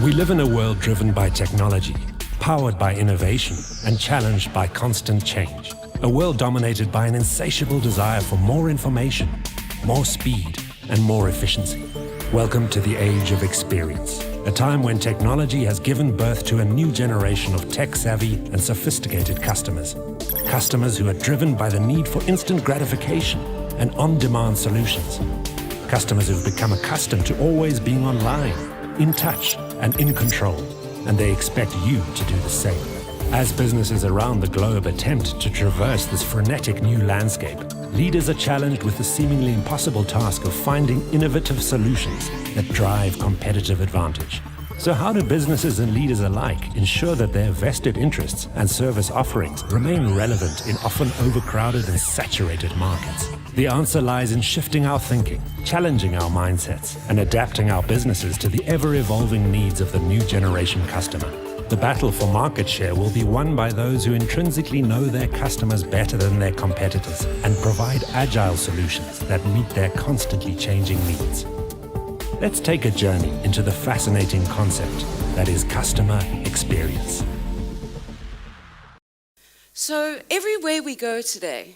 We live in a world driven by technology, powered by innovation, and challenged by constant change. A world dominated by an insatiable desire for more information, more speed, and more efficiency. Welcome to the age of experience, a time when technology has given birth to a new generation of tech-savvy and sophisticated customers. Customers who are driven by the need for instant gratification and on-demand solutions. Customers who've become accustomed to always being online, in touch, and in control, and they expect you to do the same. As businesses around the globe attempt to traverse this frenetic new landscape, leaders are challenged with the seemingly impossible task of finding innovative solutions that drive competitive advantage. So how do businesses and leaders alike ensure that their vested interests and service offerings remain relevant in often overcrowded and saturated markets? The answer lies in shifting our thinking, challenging our mindsets, and adapting our businesses to the ever-evolving needs of the new generation customer. The battle for market share will be won by those who intrinsically know their customers better than their competitors and provide agile solutions that meet their constantly changing needs. Let's take a journey into the fascinating concept that is customer experience. So everywhere we go today,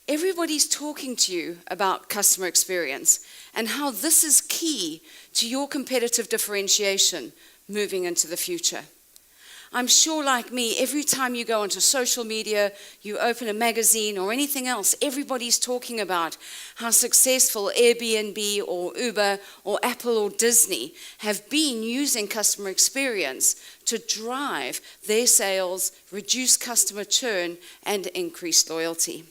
everybody's talking to you about customer experience and how this is key to your competitive differentiation moving into the future. I'm sure, like me, every time you go onto social media, you open a magazine or anything else, everybody's talking about how successful Airbnb or Uber or Apple or Disney have been using customer experience to drive their sales, reduce customer churn, and increase loyalty.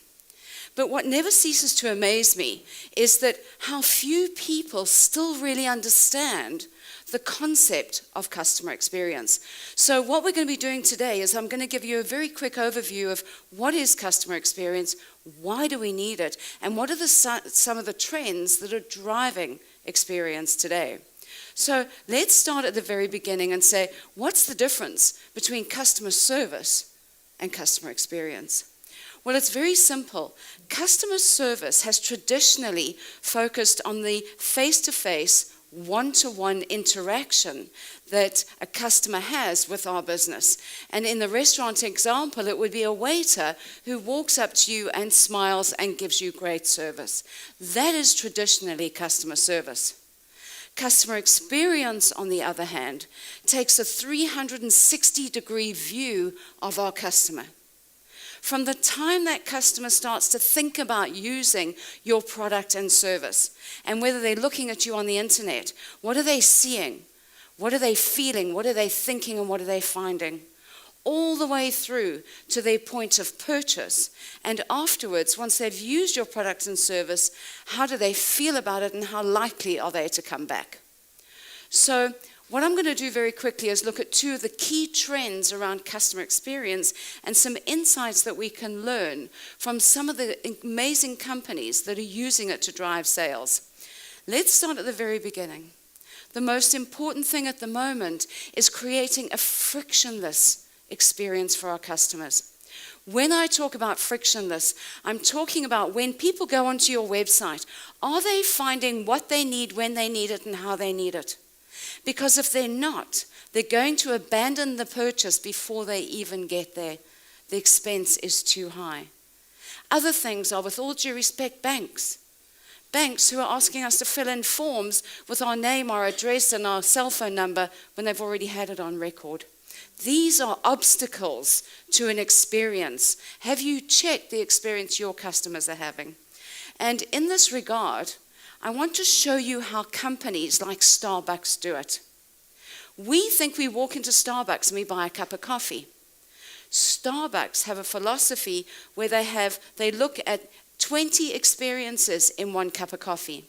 But what never ceases to amaze me is that how few people still really understand the concept of customer experience. So what we're going to be doing today is I'm going to give you a very quick overview of what is customer experience, why do we need it, and what are some of the trends that are driving experience today. So let's start at the very beginning and say, what's the difference between customer service and customer experience? Well, it's very simple. Customer service has traditionally focused on the face-to-face, one-to-one interaction that a customer has with our business. And in the restaurant example, it would be a waiter who walks up to you and smiles and gives you great service. That is traditionally customer service. Customer experience, on the other hand, takes a 360-degree view of our customer. From the time that customer starts to think about using your product and service, and whether they're looking at you on the internet, what are they seeing? What are they feeling? What are they thinking? And what are they finding? All the way through to their point of purchase. And afterwards, once they've used your product and service, how do they feel about it and how likely are they to come back? So what I'm going to do very quickly is look at two of the key trends around customer experience and some insights that we can learn from some of the amazing companies that are using it to drive sales. Let's start at the very beginning. The most important thing at the moment is creating a frictionless experience for our customers. When I talk about frictionless, I'm talking about when people go onto your website, are they finding what they need when they need it and how they need it? Because if they're not, they're going to abandon the purchase before they even get there. The expense is too high. Other things are, with all due respect, banks. Banks who are asking us to fill in forms with our name, our address, and our cell phone number when they've already had it on record. These are obstacles to an experience. Have you checked the experience your customers are having? And in this regard, I want to show you how companies like Starbucks do it. We think we walk into Starbucks and we buy a cup of coffee. Starbucks have a philosophy where they look at 20 experiences in one cup of coffee.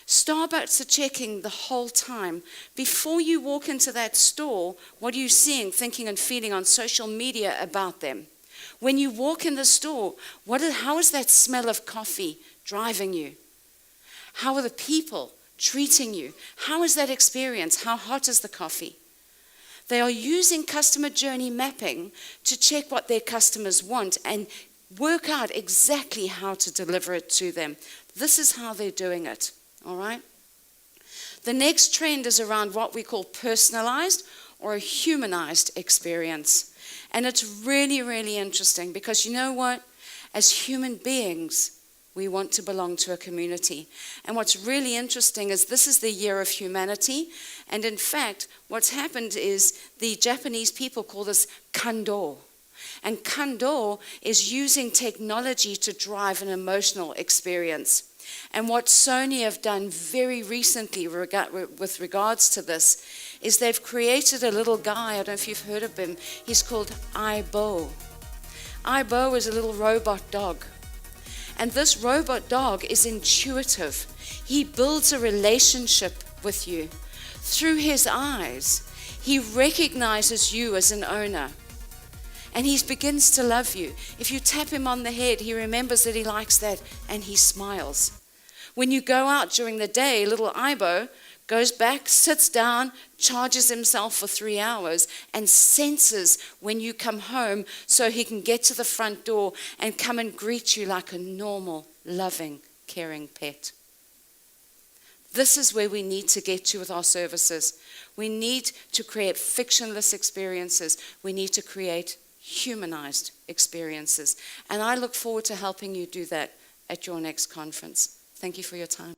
Starbucks are checking the whole time. Before you walk into that store, what are you seeing, thinking, and feeling on social media about them? When you walk in the store, how is that smell of coffee driving you? How are the people treating you? How is that experience? How hot is the coffee? They are using customer journey mapping to check what their customers want and work out exactly how to deliver it to them. This is how they're doing it, all right? The next trend is around what we call personalized or a humanized experience. And it's really, really interesting because you know what? As human beings, we want to belong to a community. And what's really interesting is this is the year of humanity. And in fact, what's happened is the Japanese people call this kando. And kando is using technology to drive an emotional experience. And what Sony have done very recently with regards to this is they've created a little guy, I don't know if you've heard of him, he's called Aibo. Aibo is a little robot dog. And this robot dog is intuitive. He builds a relationship with you. Through his eyes, he recognizes you as an owner. And he begins to love you. If you tap him on the head, he remembers that he likes that and he smiles. When you go out during the day, little Aibo goes back, sits down, charges himself for 3 hours, and senses when you come home so he can get to the front door and come and greet you like a normal, loving, caring pet. This is where we need to get to with our services. We need to create fictionless experiences. We need to create humanized experiences. And I look forward to helping you do that at your next conference. Thank you for your time.